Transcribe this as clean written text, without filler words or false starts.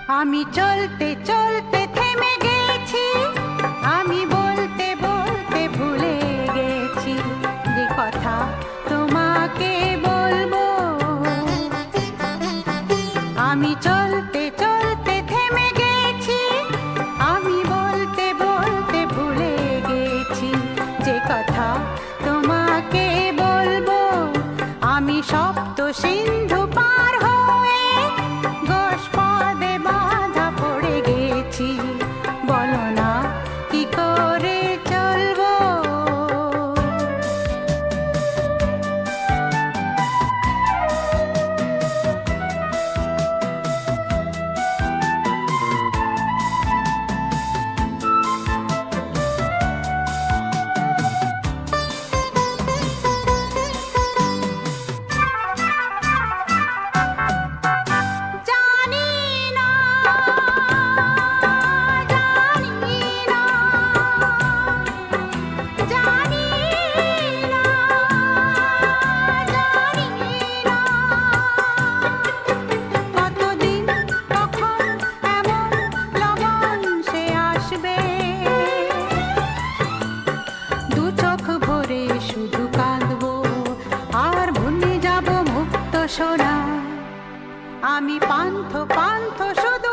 আমি চলতে চলতে থেমে গেছি, আমি বলতে বলতে ভুলে গেছি যে কথা তোমাকে বলবো। আমি চলতে চলতে থেমে গেছি, আমি বলতে বলতে ভুলে গেছি যে কথা তোমাকে বলবো। আমি সপ্ত সিন্ধু পার হয়ে গোষ্পদে বাধা পড়ে গেছি, বলো না কি করে চলবো। জানি না, জানি না, জানি না, জানি না কতদিন কখন এমন লগন সে আসবে, দু চোখ ভরে শুধু কাঁদবো আর ভুলে যাব মুক্ত সোনা। আমি পান্থ পান্থ শুধু